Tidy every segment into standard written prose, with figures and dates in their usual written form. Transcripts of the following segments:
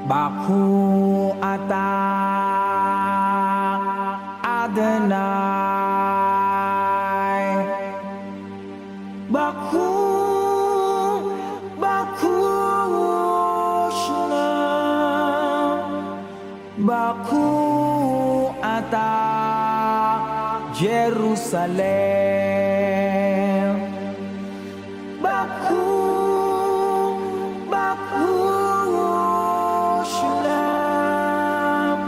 Baku ata Adonai. Baku, Baku Shalom. Baku ata Jerusalem. Baku, Baku Shalom.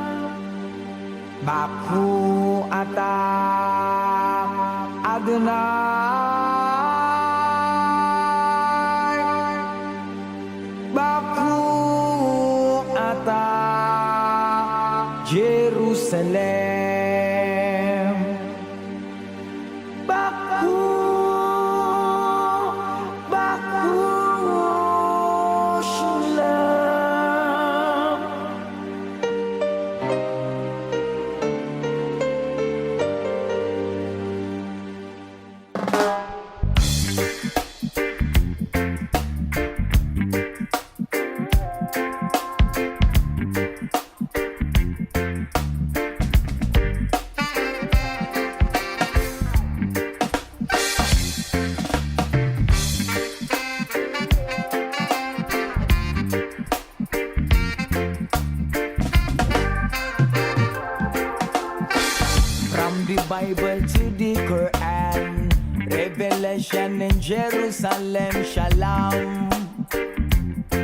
Baku ata Adonai. Baku ata Jerusalem. Baku, Baku Shalom. From the Bible to the Quran, Revelation in Jerusalem, Shalom,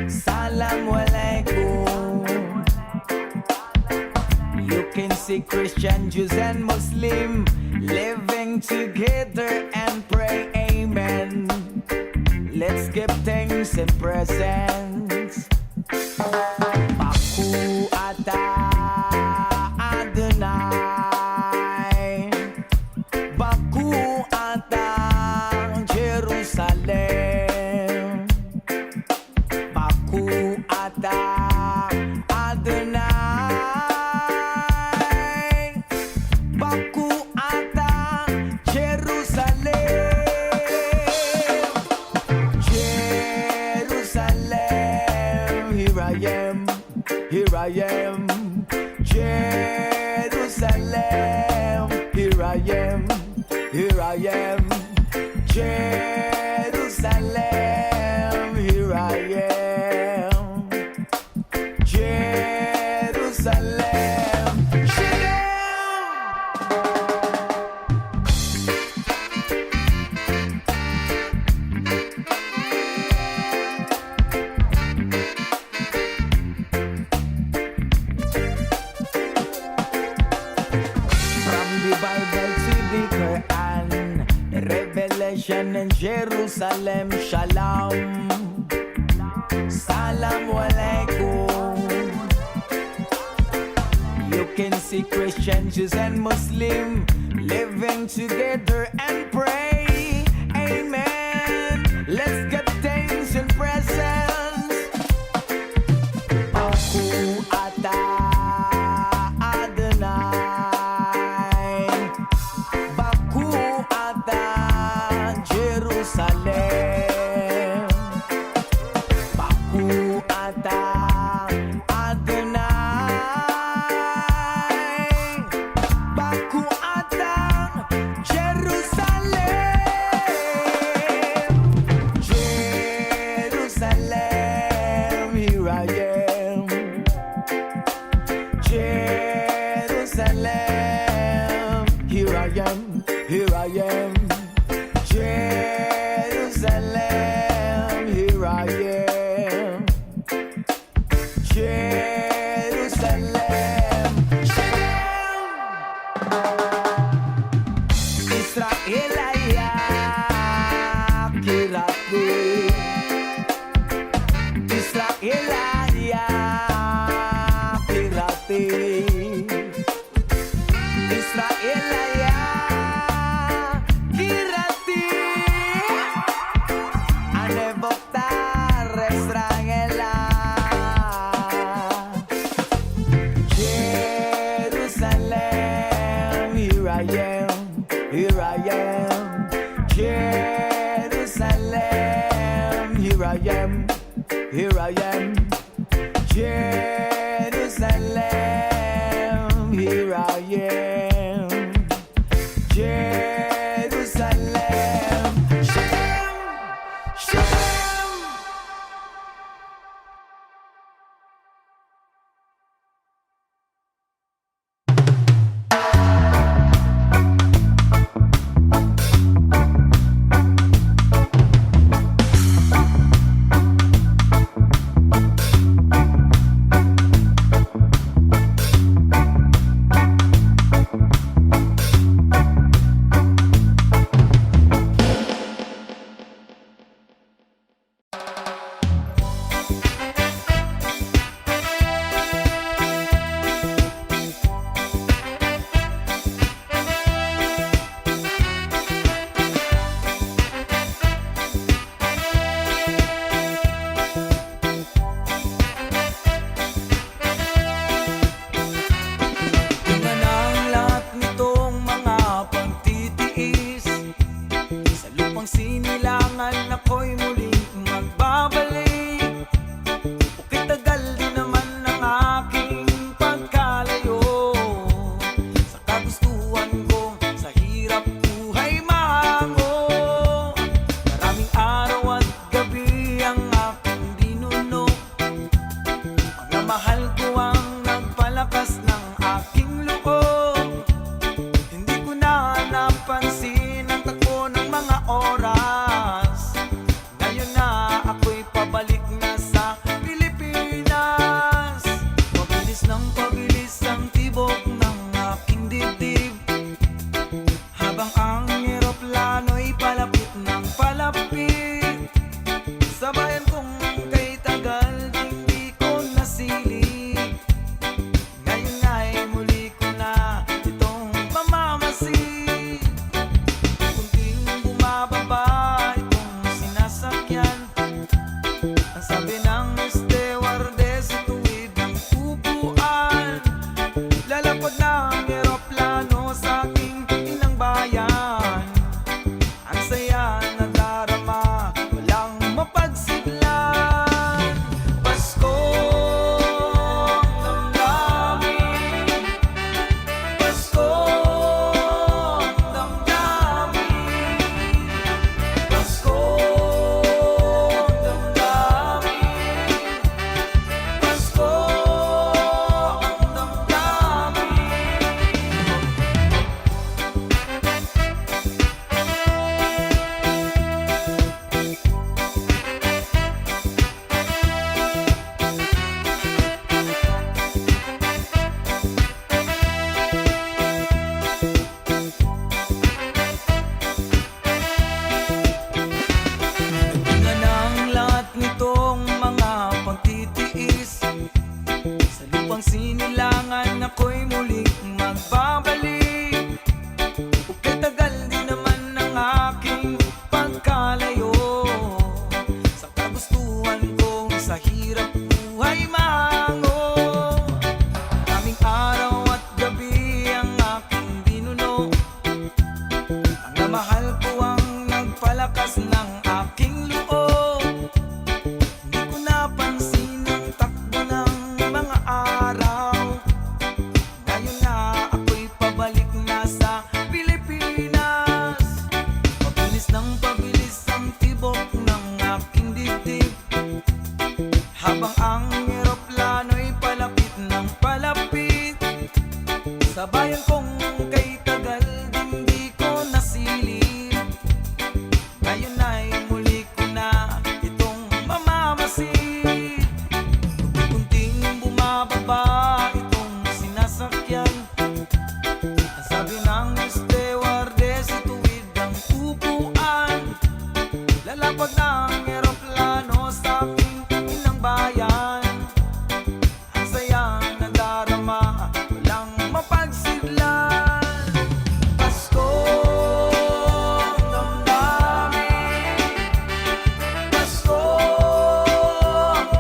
Salam Alaikum. You can see Christian, Jews and Muslim living together and pray Amen. Let's give thanks and presents. Baku ata Adonai. Baku ata Jerusalem. Baku ata Adonai. Baku ata Jerusalem. Jerusalem, here I am, here I am. Jerusalem, here I am, here I am. Jerusalem, here I am. Jerusalem, from the Bible to the Quran, Revelation in Jerusalem, Shalom, Salam Alaikum. You can see Christian, Jews and Muslim living together and pray Amen. Let's give thanks and presents. Baku ata Adonai. Baku ata Jerusalem. Baku ata Adonai. Baku ata Jerusalem. Jerusalem, here I am. Jerusalem, here I am, here I am. Jerusalem, here I am. Jerusalem, Israel ayak kirati. Israel ayak kirati. Israel ayak kirati. Ane votar Israel. Jerusalem, here I am, here I am. Jerusalem, here I am, here I am. Jerusalem. sinisilangan ako'y muling magbabalik. Bukit tagal din naman ang aking pagkalayo sa kagustuhan ko, sa hirap buhay mahango. Maraming araw at gabi ang aking binuno, mga mahal ko ang nagpalakas ng aking loob. Hindi ko na napansin ang takbo ng mga oras. Ngayon na ako'y pabalik na sa Pilipinas. Pabilis ng pabilis ang tibok ng aking dibdib, habang ang eroplano'y palapit ng palapit. Sa bayan kong kay tagal di ko nasilip, ngayon ay muli ko na itong mamamasid. Kunting bumababa itong sinasakyan, ang sabi ng stewardess tuwid ng upuan. Lalapag ng eroplano sa aking inang bayan. Ang saya na darama, walang mapagsiglan. Paskong damdamin, Paskong damdamin, Paskong damdamin, Paskong Bunga ng lahat nitong mga pagtitiis, sa lupang sinilangan ako'y muling magbabalik. Bukit tagal din naman ang aking pagkalayo sa kagustuhan kong, sa hirap buhay mahango. Maraming araw at gabi ang aking binuno, ang namahal ko ang nagpalakas ng aking loob. Hindi ko napansin ang takbo ng mga araw. Ngayon na ako'y pabalik na sa Pilipinas. Pabilis ng pabilis ang tibok ng aking dibdib, habang ang eroplano'y palapit ng palapit. Sa bayan kong kay tagal din di ko nasilip, ngayon ay muli ko na itong mamamasid. Kunting bumababa itong sinasakyan, ang sabi ng stewardess tuwid ang upuan. Lalapag ng eroplano sa aking inang bayan. Ang saya na darama, walang mapagsidlan. Paskong damdamin, Paskong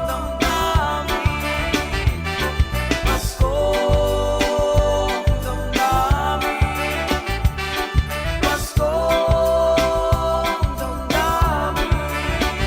damdamin, Paskong damdamin, Paskong damdamin.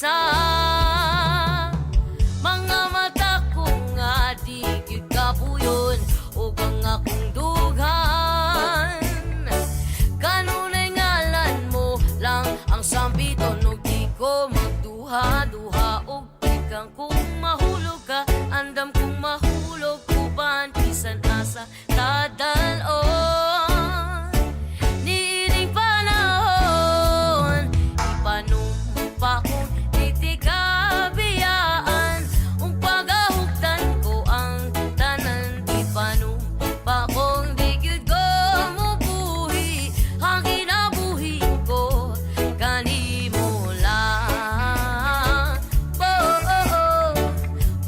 isa. Mga mata ko nga di gyud kapuyon ug ang akong dughan. Kanunay ngalan mo lang ang sambiton ug di ko magduha-duha og ikang kung mahulog ka andam kung mahulog uban bisan asa tadalon. Niining panahon ipanumpa kong titikabiyaan ung pagahugtan ko ang tanan ipanumpa kong di gyud ko mubuhi ang kinabuhi ko kanimo lang. Oh, oh, oh.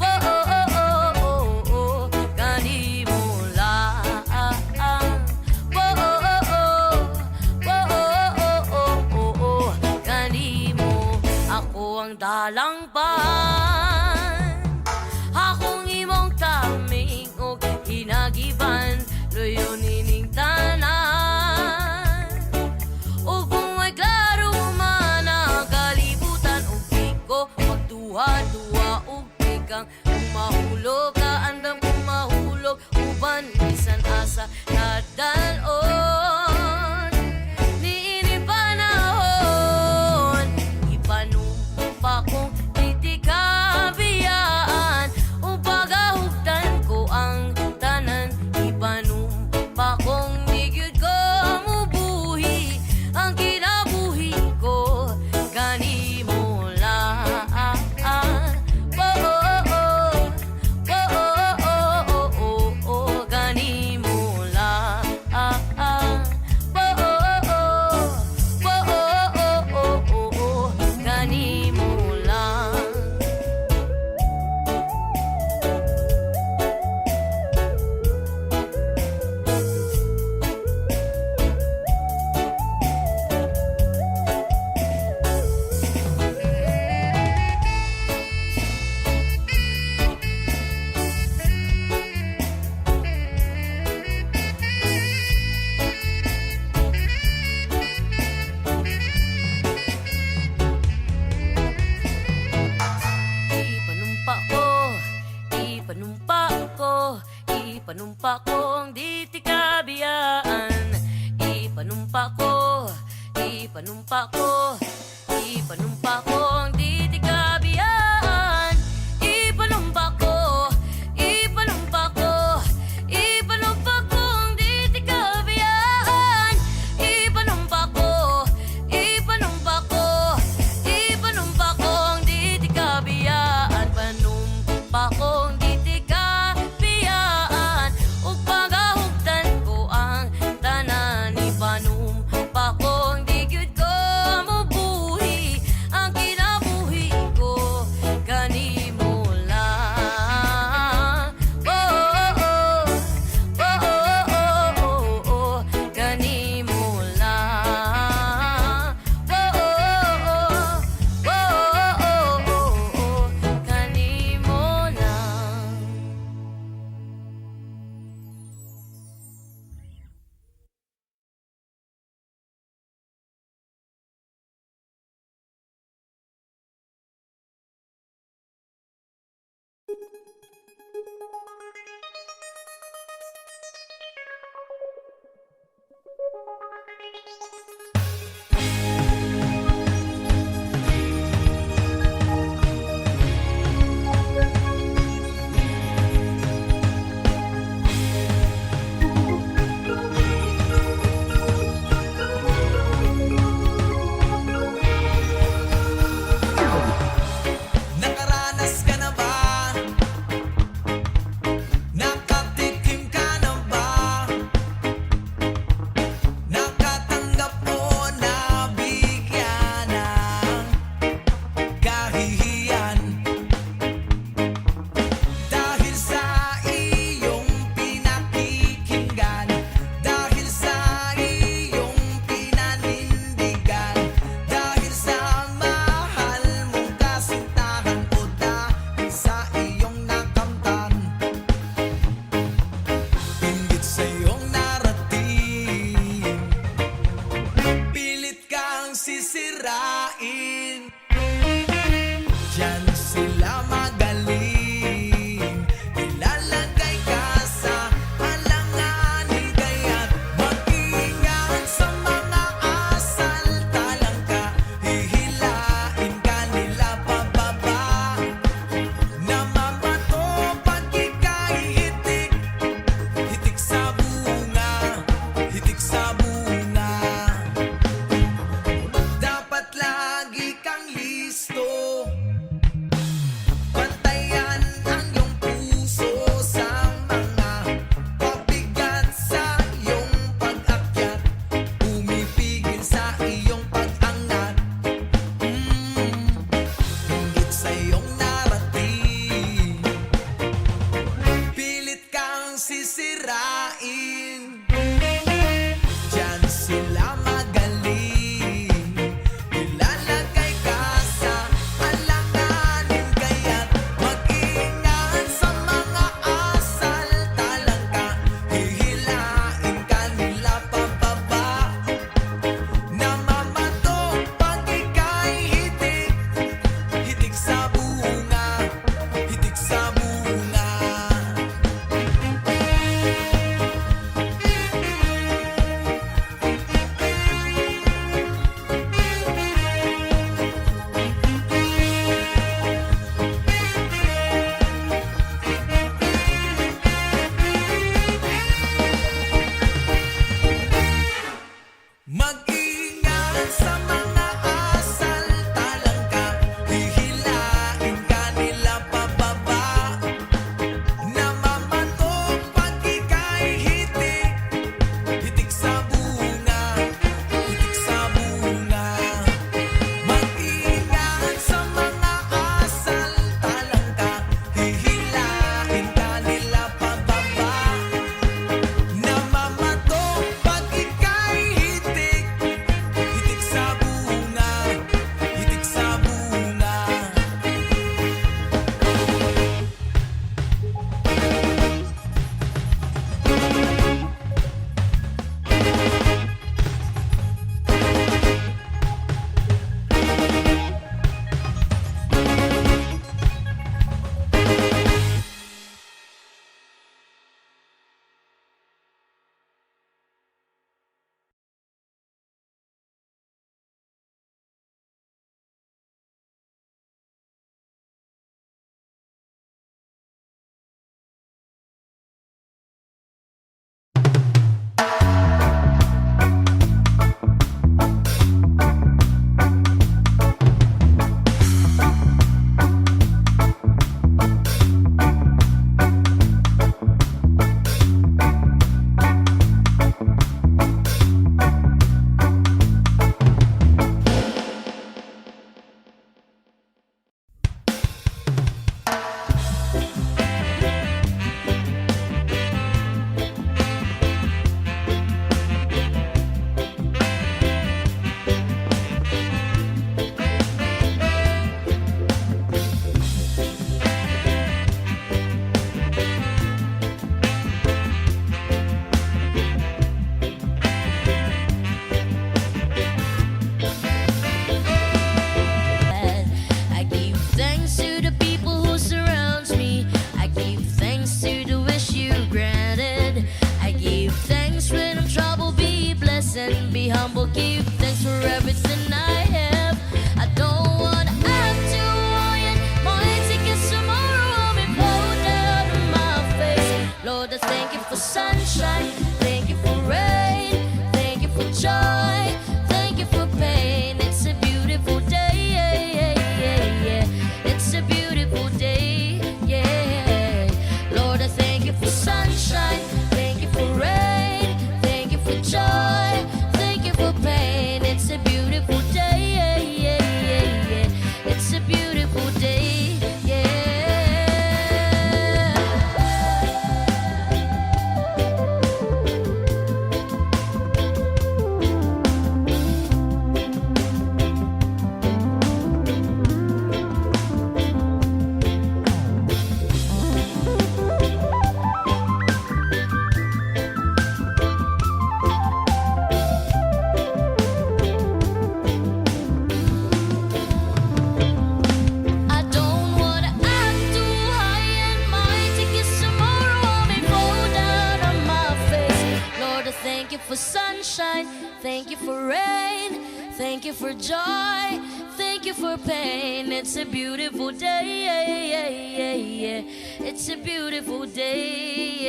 Oh, oh, oh, oh, oh, oh. Kanimo lang. Oh, oh, oh, oh. Oh, oh, oh, oh, oh, oh. Kanimo ako ang dalangpan, akong imong taming og hinagiban loyo nining tanan. Ug kung may klaro man ang kalibutan ug di ko magduha-duha ug ikang kung mahulog ka andam kung mahulog uban bisan asa nadalon. Niini panahon ipanumpa kong titikabiyaan ug pagahugtan ko ang tanan ipanumpa kong di gyud ko mubuhi ang kinabuhi ko kanimo lang. Oh, oh, oh. Oh, oh, oh, oh, oh, oh. Kanimo lang. Oh, oh, oh. Oh, oh, oh, oh, oh. Kanimo lang. Ipanumpa ko, ipanumpa ko, ipanumpa kong di tikabiyaan. Ipanumpa ko, ipanumpa ko, ipanumpa kong di tikabiyaan. Ipanumpa ko, ipanumpa ko, ipanumpa kong di tikabiyaan. Ipanumpa ko, ipanumpa ko, ipanumpa kong di tikabiyaan. Panumpa kong di tikabiyaan ug pagahugtan ko ang tanan ipanumpa kong di gyud ko mubuhi ang kinabuhi thank you for sunshine, thank you for rain, thank you for joy, thank you for pain. It's a beautiful day, it's a beautiful day.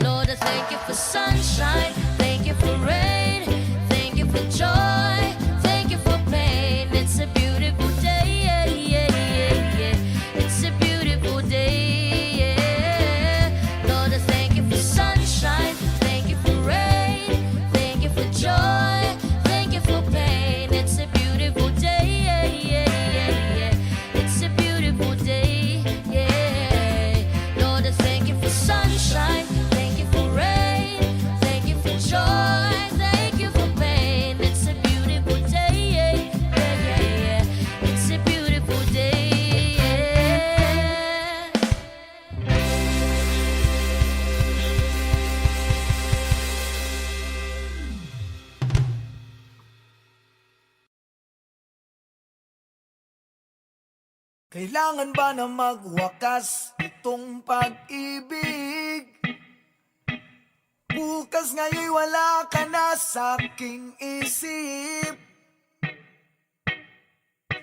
Lord, I thank you for sunshine, thank you for rain, thank you for joy, thank you for pain. It's a beautiful day, it's a beautiful day. Lord, I thank you for sunshine, thank you for rain, thank you for joy, thank you for pain. It's a beautiful day, it's a beautiful day. Lord, I thank you for sunshine, thank you for rain, thank you for joy, thank you for pain. It's a beautiful day, it's a beautiful day. Kailangan ba na magwakas itong pag-ibig? Bukas nga'y wala ka na sa aking isip.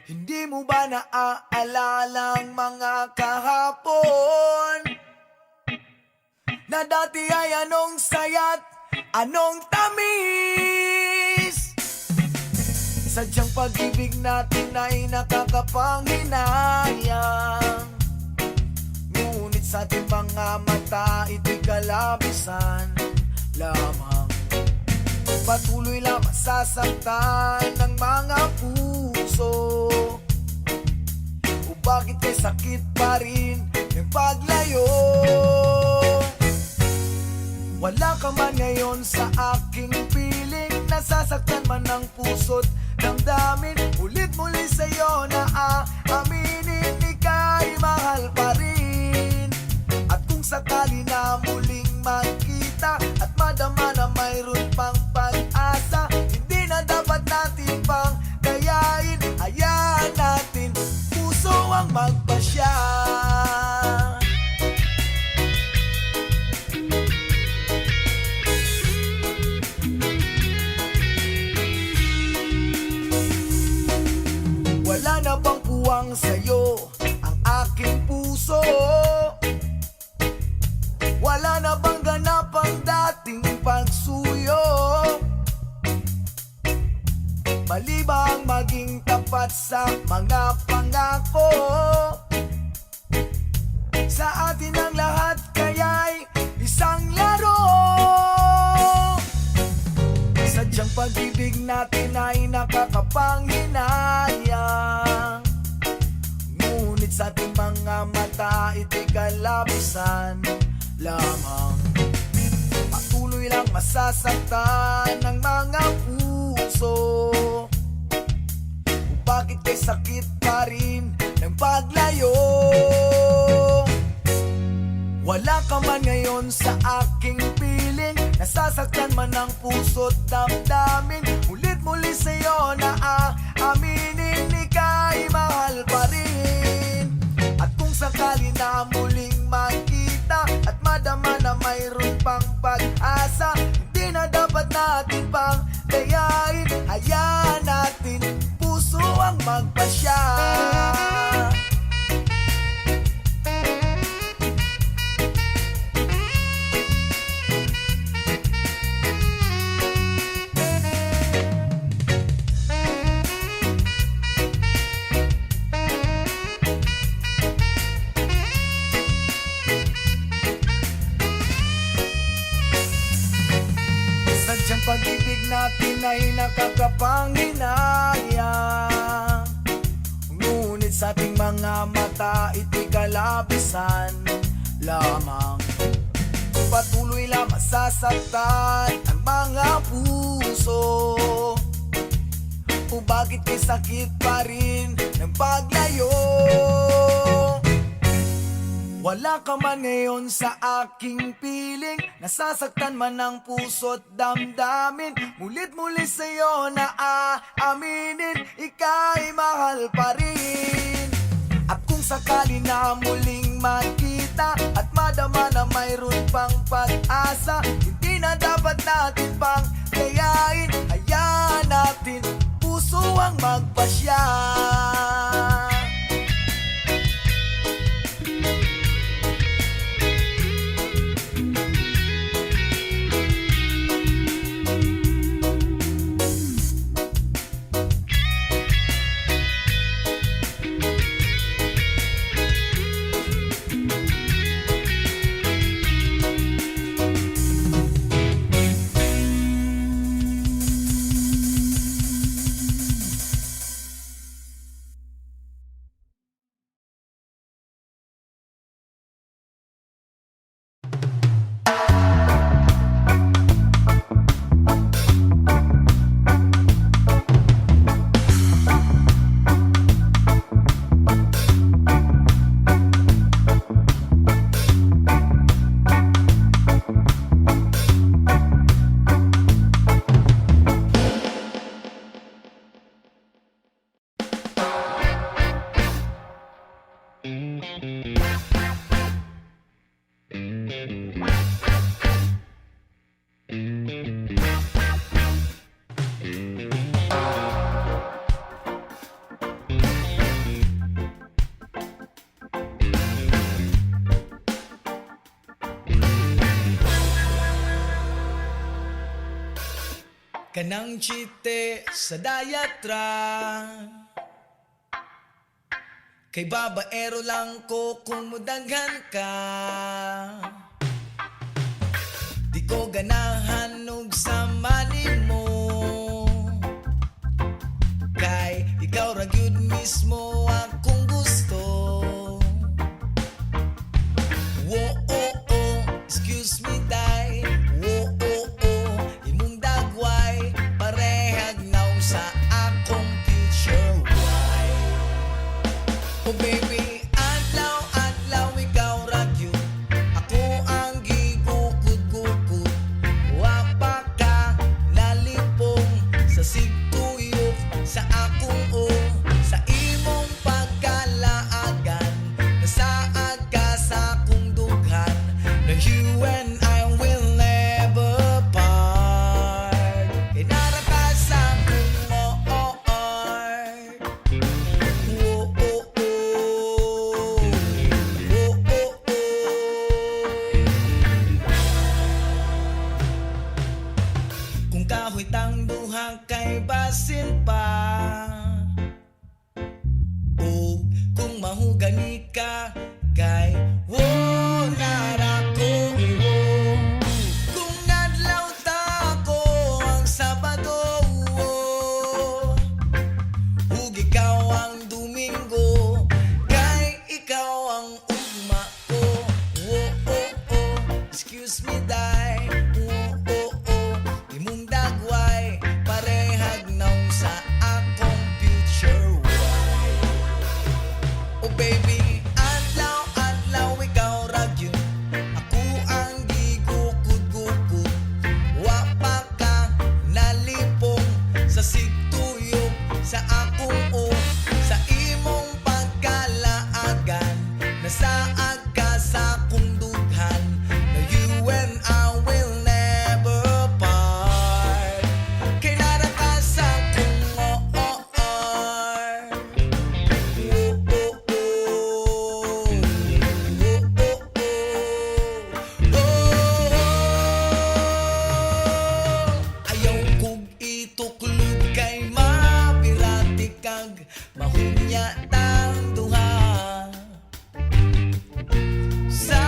Hindi mo ba naaalala ang mga kahapon? Na dati ay anong saya't anong tamis? Sadyang pag-ibig natin ay nakakapanghinayang, ngunit sa ating mga mata ito'y kalabisan lamang. Patuloy lang masasaktan ng mga puso. O bakit kay sakit pa rin ng paglayo? Wala ka man ngayon sa aking piling, nasasaktan man ng puso't damdamin. Ulit muli sa'yo na aaminin, ika'y mahal pa rin. At kung sakali na muling magkita at madama na mayroon pang pag-asa, hindi na dapat natin pang kayain. Hayaan natin puso ang magpasya. Wala na bang puwang sa'yo ang aking puso? Wala na bang ganap ang dating pagsuyo? Mali ba ang maging tapat sa mga pangako? Sa atin ang lahat kaya'y isang laro. Sadyang pag-ibig natin ay nakakapanghinayang, ngunit sa ating mga mata ito'y kalabisan lamang. Patuloy lang masasaktan ng mga puso. O bakit kay sakit pa rin ng paglayo? Wala ka man ngayon sa aking piling, nasasaktan man ang puso't damdamin. Ulit muli sa'yo na aaminin, ika'y mahal pa rin. At kung sakali na muling magkita at madama na mayroon pang pag-asa, hindi na dapat natin pang dayain. Hayaan natin puso ang magpasya. Sadyang pag-ibig natin ay nakakapanghinayang, ngunit sa ating mga mata ito'y kalabisan lamang. Patuloy lang masasaktan ang mga puso. O bakit kay sakit pa rin ng paglayo? Wala ka man ngayon sa aking piling, nasasaktan man ang puso't damdamin. Mulit muli sa'yo na aaminin, ika'y mahal pa rin. At kung sakali na muling magkita at madama na mayroon pang pag-asa, hindi na dapat natin pang gayahin. Hayaan natin puso ang magpasya. Kanang chite sa dayatra, kay babaero lang ko kung mudaghan ka. Di ko ganahan og samanin mo, kay ikaw ra gyud mismo akong gusto. Wo oh oh, excuse me day. Wo oh oh, imong dagway parehag naw sa akong future wife. Oh baby, adlaw adlaw ikaw ra gyud ako ang gigukod-gukod. Wa pa ka nalipong sa sigtuyok sa akong o sa imong pagkalaagan. Nasaad ka sa akong dughan, na you and I will never part. Kay nara ka sa akong heart. Oh, oh, oh. Oh, oh, oh. Kung kahoy tang duha kay basin pa, o kung mahugani ka kay wala ko. Kung nadlaw ta ko ang Sabado, ug ikaw ang Domingo, kay ikaw ang ugma ko. Oh, oh, oh, excuse me day. Oh, oh, oh, imong dagway parehag naw sa akong future wife. Oh baby, adlaw adlaw ikaw ra gyud ako ang gigukod-gukod. Wa pa ka nalipong sa sigtuyok sa akong o sa imong pagkalaagan. Nasaad ka sa akong dughan, na you and I will never part. Kay nara ka sa akong heart. Oh, oh, oh. Oh, oh, oh. Oh, ayaw kog ituklod kay mapirati kag mahunya tang duha. Sa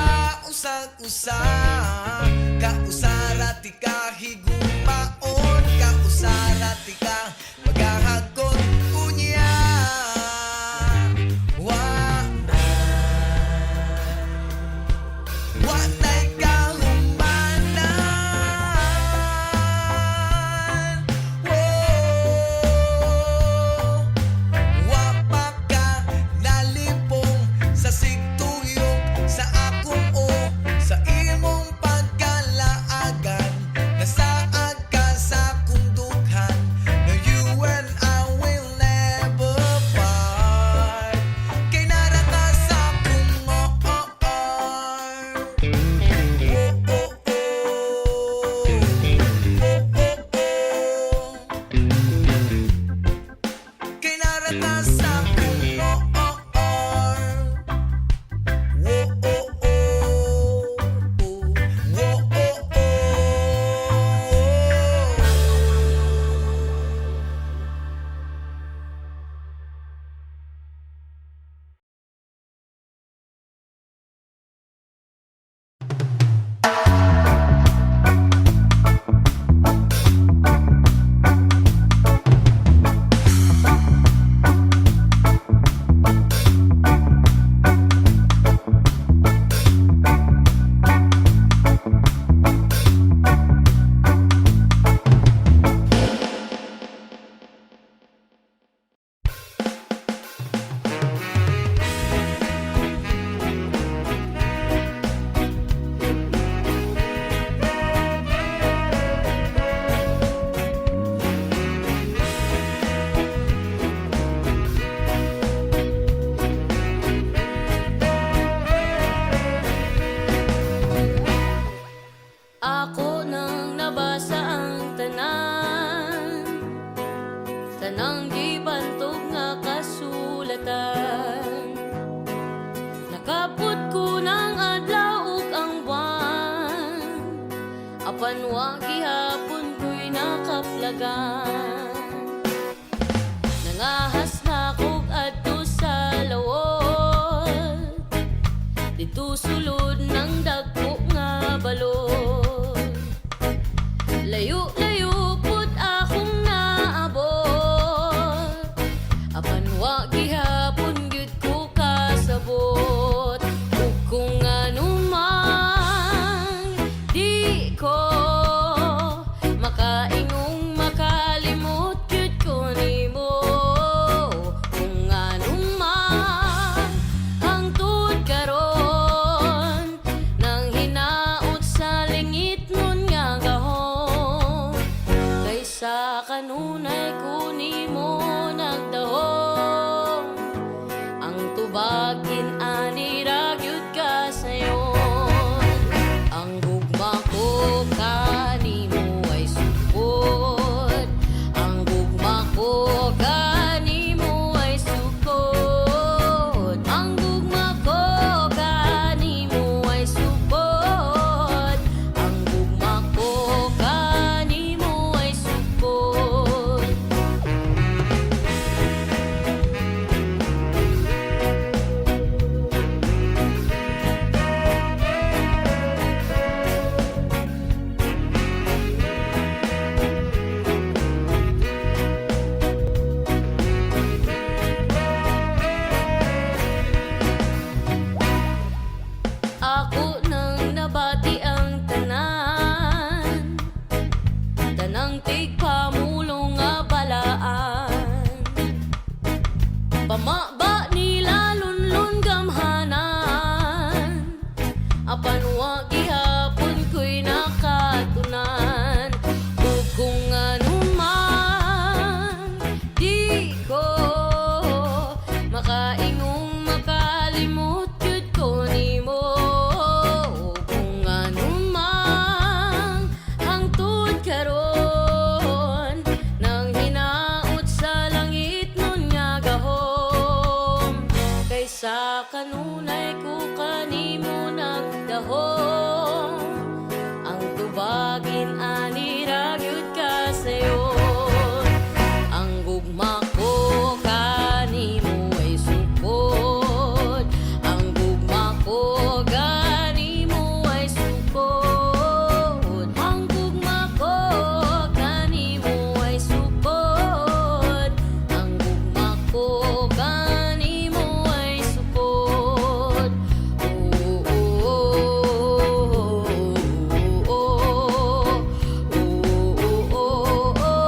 usag-usag kausarati ka higumaon, kausarati ka maghahagon unya. Wanay kahumanan. Whoa. Wa pa ka nalipong sa sigtuyok sa akong o sa imong pagkalaagan. Nasaan wa gihapon ko'y nakaplagan. Nangahas na kog adto sa lawod, dito sulod ng dagko nga balod. Layo-layo pud akong naabot, apan wa gihapon gyud ko kasabot. Ug kung anuman di ko makaingong makalimot gyud ko nimo. Kung anuman hangtod karon nang hinaot sa lingit nun nga gahom, kaysa kanunay ko nimo nagdahom. Ang tubagin ani ra gyud ka sayon. Ang gugma ko kanimo ay sukod, ang gugma ko kanimo ay sukod, ang gugma ko kanimo ay sukod, ang gugma ko kanimo ay sukod. Ako nang nabati ang tanan, tanang tigpamulong nga balaan. Pamaba nila lunlun gamhanan, apan wa gihapon ko'y nakatunan. Ug kung anuman di ko makaingong makalimot gyud ko nimo. Kung anuman hangtod karon nang hinaot sa langit nun nga gahom, kaysa kanunay ko kanimo nagdahom. Ang tubagin ani ra gyud ka sayon. Ang gugma ko kanimo ay sukod, ang gugma ko kanimo ay sukod, ang gugma ko kanimo ay sukod, ang gugma ko kanimo ay sukod. Oh, oh, oh, oh, oh, oh, oh, oh, oh, oh, oh.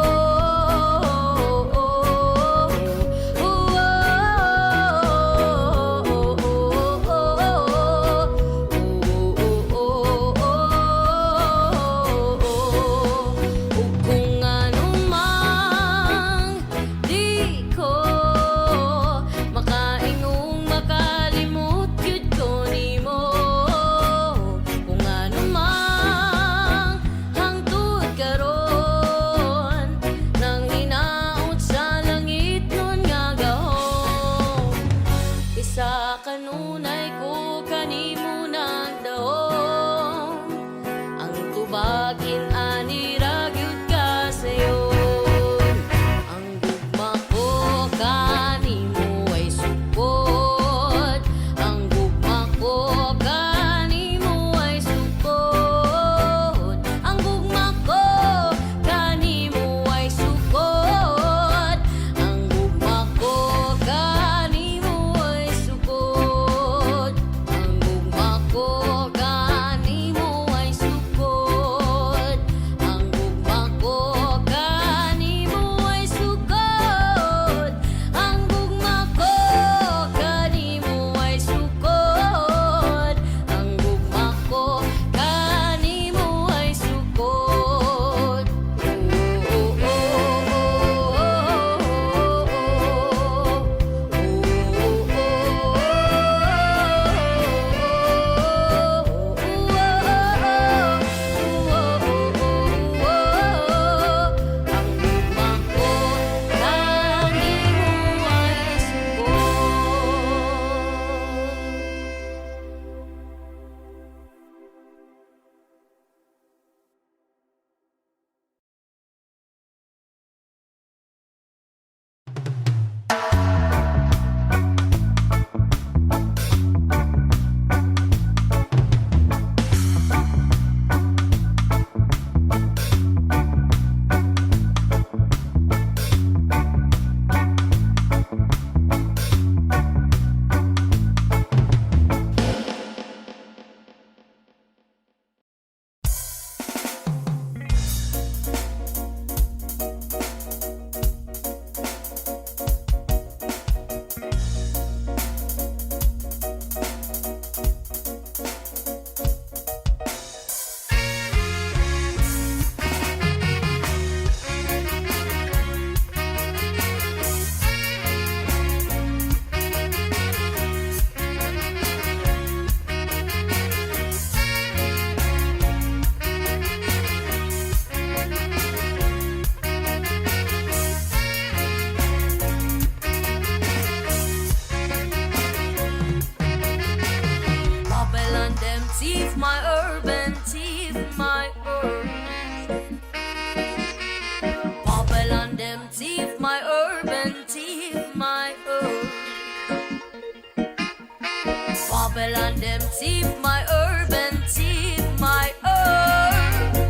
thief my urban, thief my herb.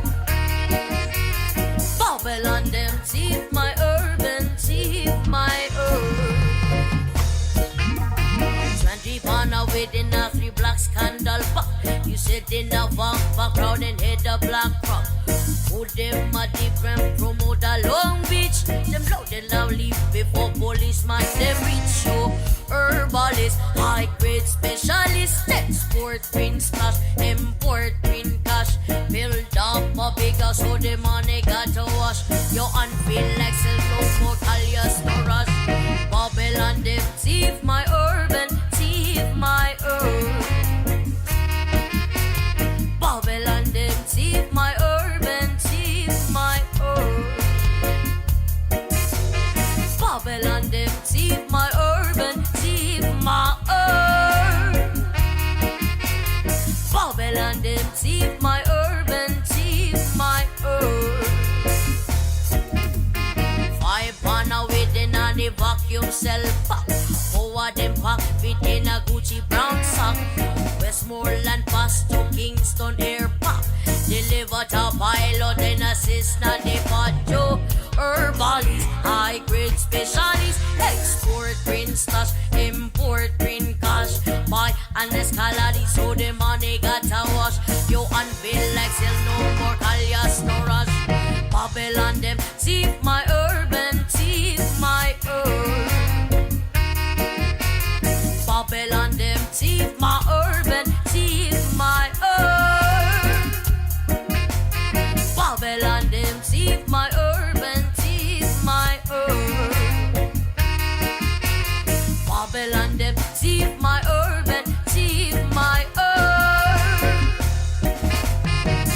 Babylon them thief my urban, thief my herb. 20 pound within a 3 black scandal pop. You sit in a background and hit the black crop. Who them a different promote a Long Beach. Them loud and loud leave before policeman them reach you. Herbalist, high grade specialist, export green stash, import green cash. Build up a big house so the money got to wash. You unfeel like sell no more alias no rush. Babylon them thief my urban, thief my herb. Babylon them thief my urban, thief my herb. Babylon them thief my urban, thief my herb. Babylon them thief my urban, thief my herb. 5 pound within a the vacuum cell pack. Four of them pack fit in a Gucci brown sack. Westmoreland pass to Kingston Air Park. Deliver to pilot and assist na the pacho. Herbalist, high grade specialist, export green stash, import green cash. Buy an escalade so the money got to wash. You unveil like sell no more alias no rush. Babylon them thief my urban, thief my herb. Babylon them thief my urban, thief my herb. Babylon them thief my urban, thief my herb. Babylon them thief my urban, thief my herb.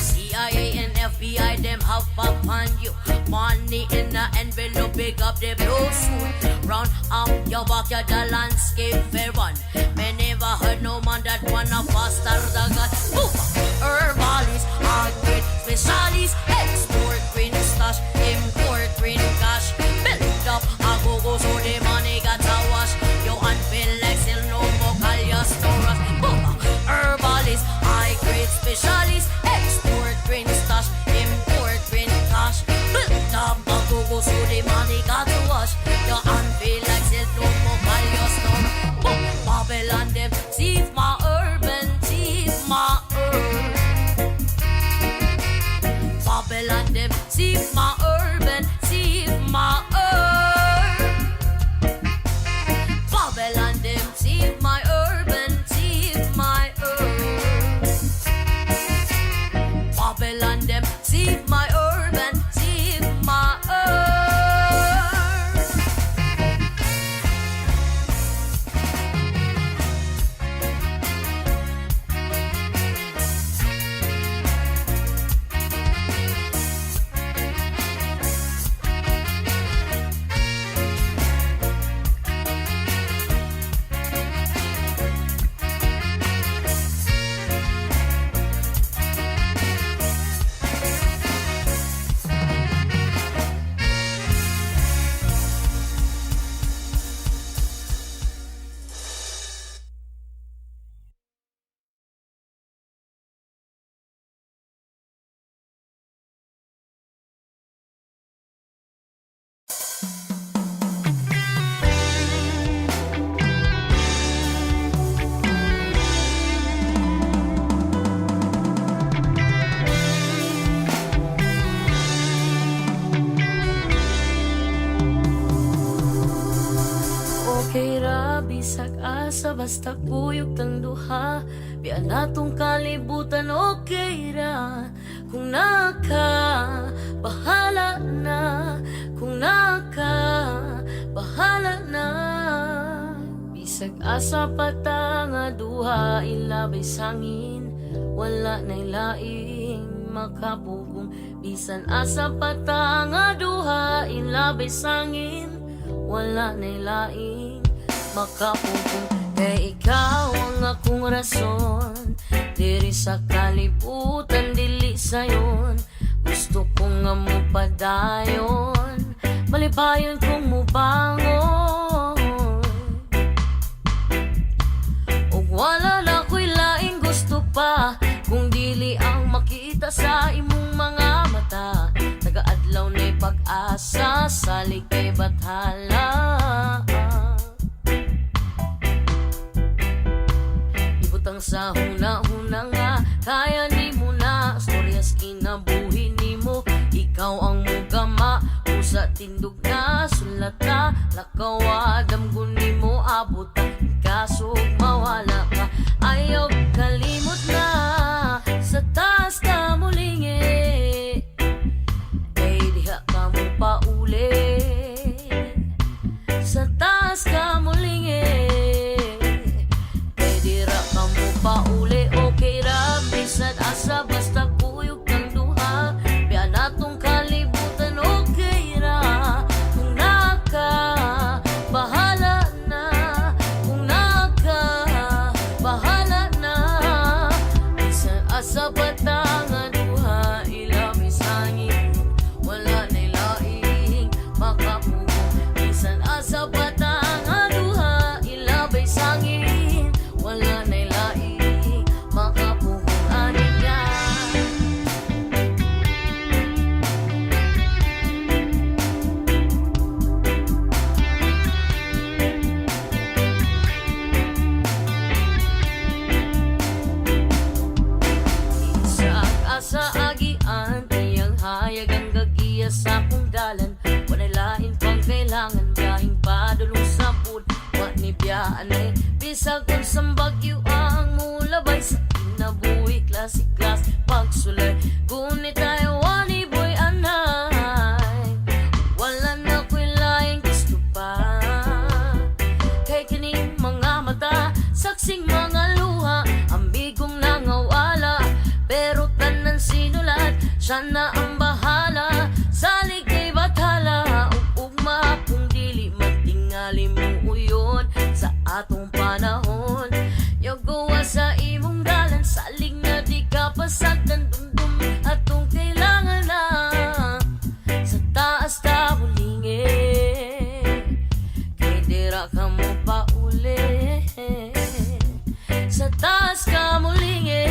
CIA and FBI them have upon you. Money in the envelope, big up the blue suit. Round up your backyard, the landscape fair one. Me never heard no man that wanna faster the gun. Boom! Herbalist, hard grade specialist, export green stash, import green cash. Build up a go-go so the money got to wash. You unveil like sell no more alias no rush. Boom! Herbalist, high grade specialist, export green stash, import green cash. Build up a go-go so the money got to wash. You unveil like sell no more alias no rush. Boom! Babylon them thief my urban, thief my herb. Babylon them thief my urban, thief my herb. Babylon them thief my urban, thief my herb. Babylon them thief my urban, thief my herb. Okay ra, bisag asa, basta kuyog tang duha. Biyan natong kalibutan, okay ra. Kung naka, bahala na. Kung naka, bahala na. Bisag asa pata nga duha, ilabay sangin. Wala na'y laing makapugong. Bisan asa pata nga duha, ilabay sangin. Wala na'y laing makapugong. Kay ikaw ang akong rason. Diri sa kalibutan, dili sayon. Gusto ko nga mo padayon, malibayon kong mubangon. Og wala na ko'y laing gusto pa kung dili ang makita sa imong mga mata. Tagaadlaw na'y pag-asa sa likay bathala. Ibutang sa huna-huna nga kaya ni mo na storyas kinabuhi ni mo. Ikaw ang mugama sa tindog na sulat na lakaw damgon ni mo abot kaso mawala ka. Ayaw kalimot na sa taas ka mulingi kay diha ka mo pauli. Sa taas ka mulingi kay dira ka mo pauli. Okay ra bisan asa basta kuyog kang duha biya natong kalibutan. Okay ra kung naka bahala na, kung naka bahala na. Bisan asa batangan duha ilami sangin wala na'y laing makapugo. Bisan asa batangan duha ilabay sangin wala na'y laing makapugo. Anin yan sa agian tiyang hayag ang gagiya sa kong dalan. Walay lain pang kailangan biyahing padulong sa bud. Wa ni biyaan ay bisag kung sambagyo ang mulabay sa kinabuhi. Classic class pagsulay gunit tayo wani boy anay. Wala na ko'y laing gusto pa kay kining mga mata saksing mga luha ambigong nangawala. Pero tanan sinulat, siya na ang bahala sa ligay bathala. Ugma kung dili magtingali mo uyon sa atong panahon. Yogawa sa imong dalan, salig na di ka pasagdan. Dumdum atong kailangan na sa taas ka mulingi kay dira ka mo pauli. Sa taas ka mulingi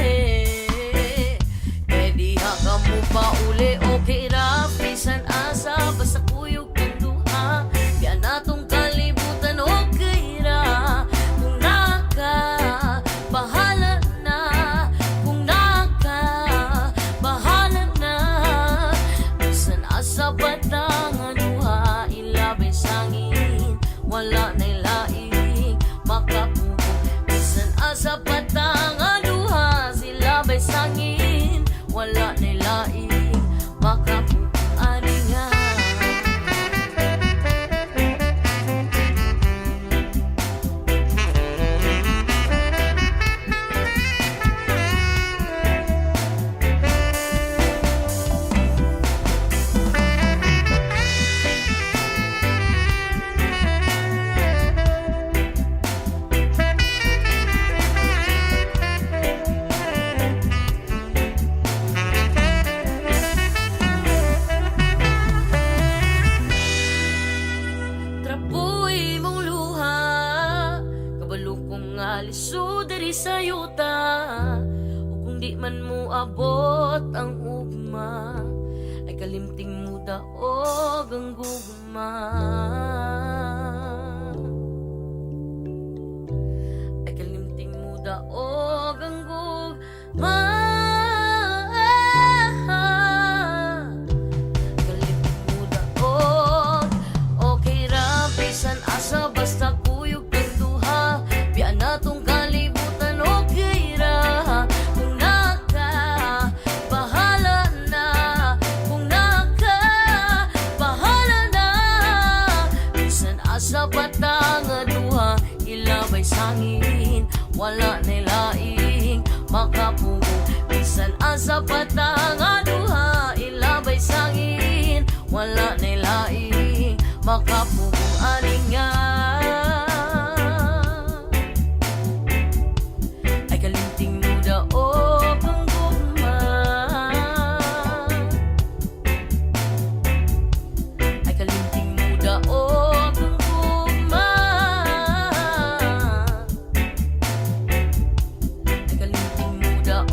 kamu pauli. Okay ra bisan asa basta kuyog kang duha kaya natong kalibutan. Okay ra kung naka bahala na, kung naka bahala na. Bisan asa batangan duha ilabay sangin wala na'y laing makapugo. Bisan asa batangan duha silabay sangin wala na'y laing makapuaningan. Trapoy mong luha kabalo kong aliso dari sa yuta. O kung di man mo abot ang ugma ay kalimting mo daog ang gugma. Ay kalimting mo daog ang gugma. Asa basta kuyog kang duha biya natong kalibutan. Okay ra kung naka bahala na, kung naka bahala na. Bisan asa batanga duha ilabay sangin wala na'y laing makapugo. Bisan asa batanga duha ilabay sangin wala na'y laing makapugo. Aningan ay kalinting mo daog ang gugma. Ay kalinting mo daog ang gugma. Ay kalinting mo daog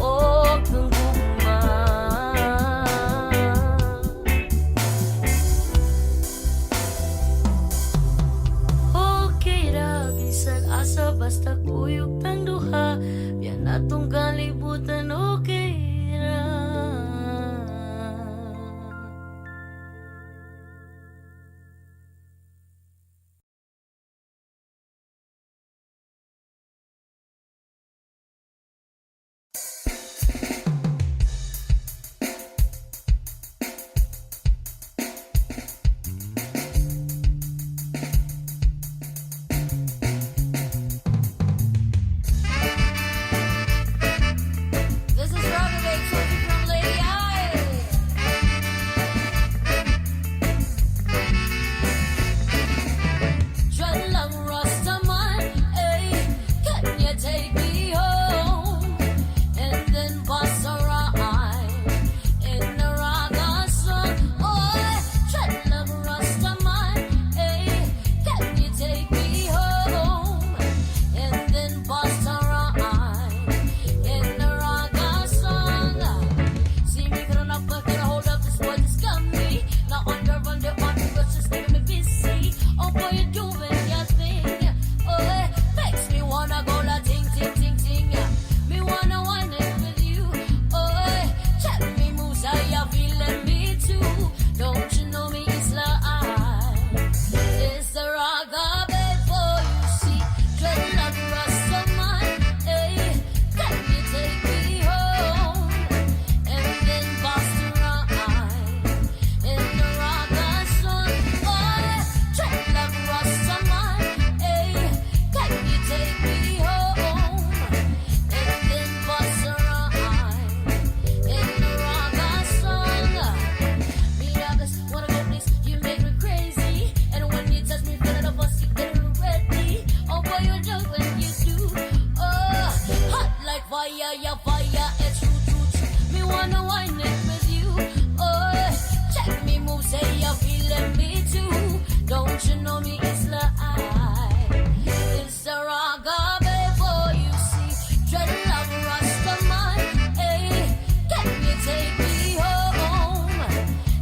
you know me is lie. It's the raga before you see. Dreadlock Rastaman, hey, can you take me home?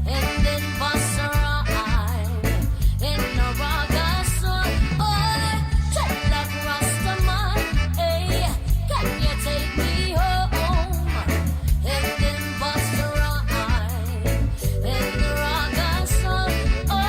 And then bust a rhyme in the raga song. Oh, dreadlock Rastaman, hey, can you take me home? And then bust a rhyme in the raga song. Oh.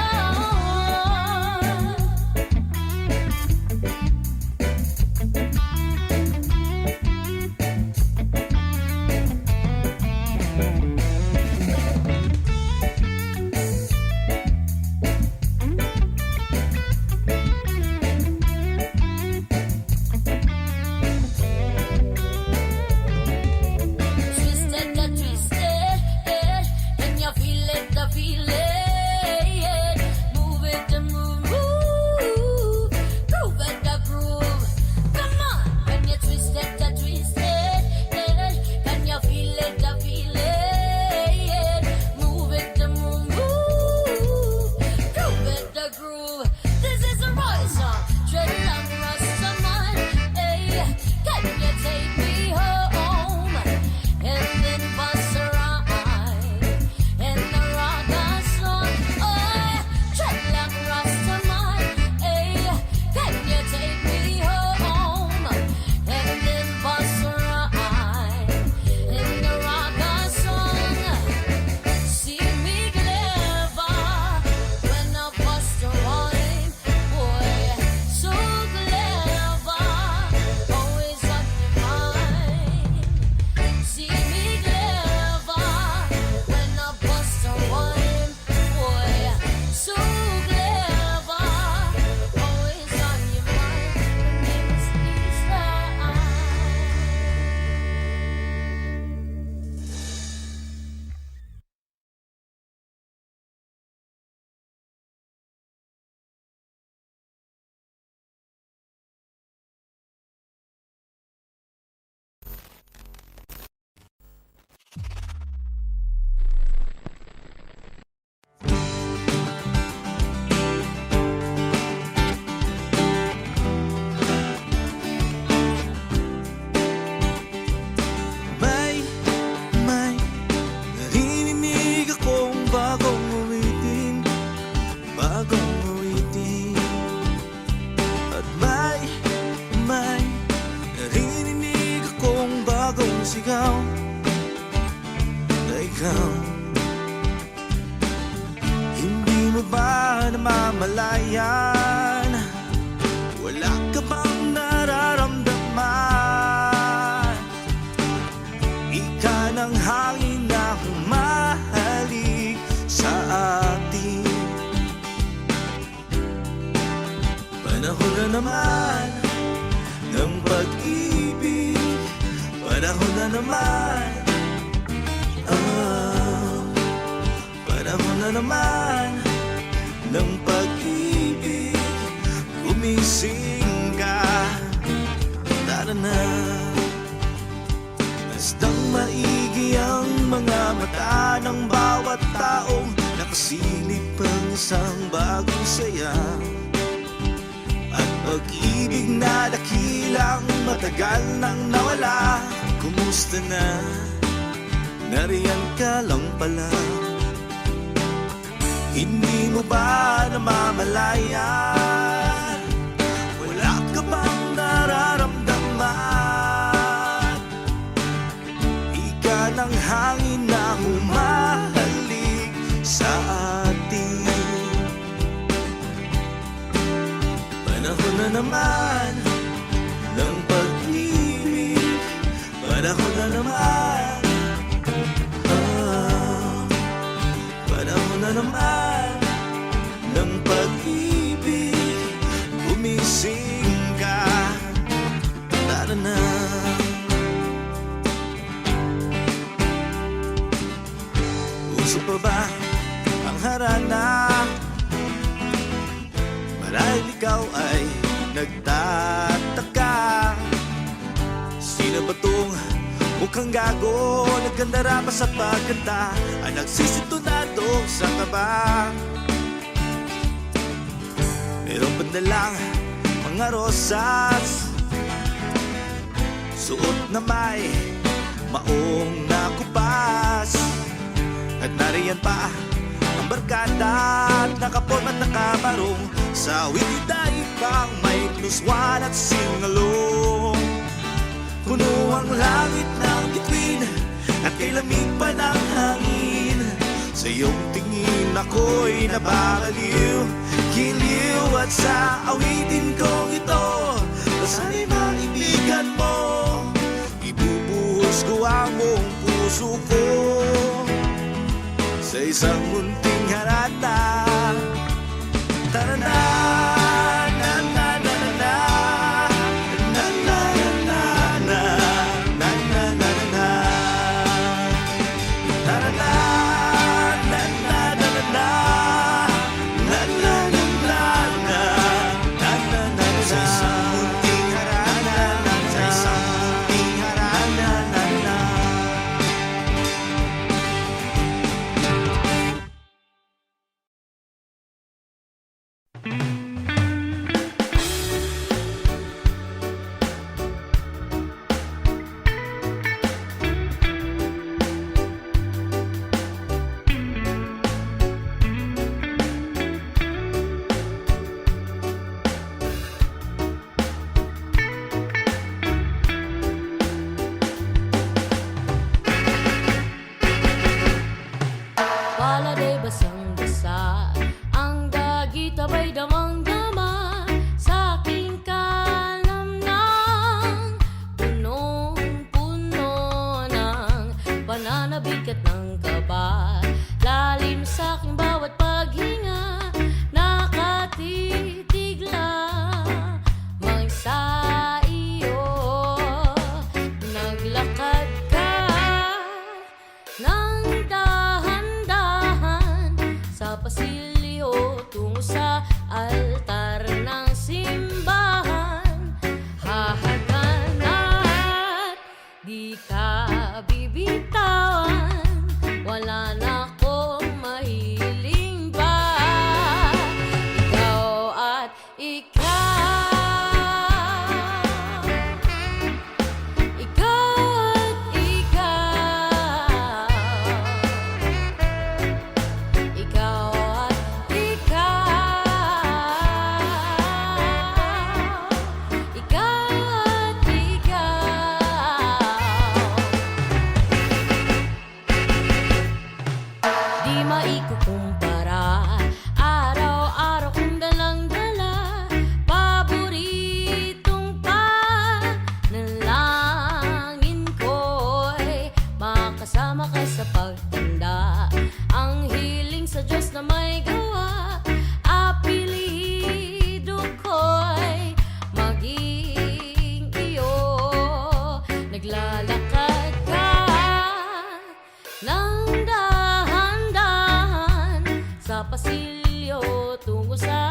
Twisted, the twisted, can you feel it, the feel it? Move it, the move, groove it, the groove. Come on, can you twist it, the twisted, can you feel it, the feel it? Move it, the move, groove it, the groove. This is a royal song, Dreadlock Rastaman, hey, can you take me home? And then bust a rhyme in the raga song. Oh, Dreadlock Rastaman, hey, can you take me home? And then bust a rhyme in the raga song. See me clever when I bust a rhyme, boy, so clever, always on your mind. See me clever when I bust a rhyme, boy, so clever, always on your mind. Your name is Isla. May narinig akong bagong awitin, bagong awitin. At may narinig akong bagong sigaw na ikaw. Hindi mo ba namamalayan? Wala ka bang nararamdaman? Ika ng hangin na humahalik sa atin. Panahon na naman ng pag-ibig. Panahon na naman. Panahon na naman ng pag-ibig. Gumising ka, tara na. Bastang maigi ang mga mata ng bawat taong nakasilip ang isang bagong saya. At pag-ibig na dakilang matagal nang nawala. Kumusta na? Nariyan ka lang pala. Hindi mo ba namamalayan? Wala ka bang nararamdaman? Ika ng hangin na humahalik sa atin. Panahon na naman ng pag-ibig. Panahon na naman. Panahon na naman ng pag-ibig. Gumising ka, tara na. Uso pa ba ang harana? Marahil ikaw ay nagtataka. Sino ba tong mukhang gago? Nagkandara pa sa pagkanta, ang nagsisitunado sa kaba. Meron pa dalang mga rosas, suot na may maong nakupas. At nariyan pa ang barkada at nakapon at nakabarong sa witiday pang may pluswan at singalong. Puno ang langit ng bituin at kay lamig pa ng hangin. Sa iyong tingin ako'y nababaliw, giliw at sa awitin kong ito, sana'y maibigan mo, ibubuhos ko ang buong puso ko sa isang munting harata. Tara na, na na na na na, na na na na na, na na na na. Tara na, na na na na na, na na na na na, na na na na. Sa isang munting harana, sa isang munting harana, na na. Paladay basang-basa, ang dagit abay damang-dama sa aking kalamnang. Punong-puno ng pananabik at ng kaba, lalim sa aking bawat paghinga, nakatitig lamang sa iyo. Naglakad ka ng dahan-dahan sa pasilyo tungo sa altar ng simbahan. Hahagan at di ka bibitawan, wala na akong mahiling pa. Ikaw at ikaw, ikaw at ikaw, ikaw at ikaw, ikaw at ikaw. Di maikukumpara, araw-araw kong dalang-dala, paboritong panalangin ko'y makasama ka sa pagtanda. Ang hiling sa Diyos na may gawa, apelido ko'y maging iyo. Naglalakad ka ng dahan-dahan sa pasilyo tungo sa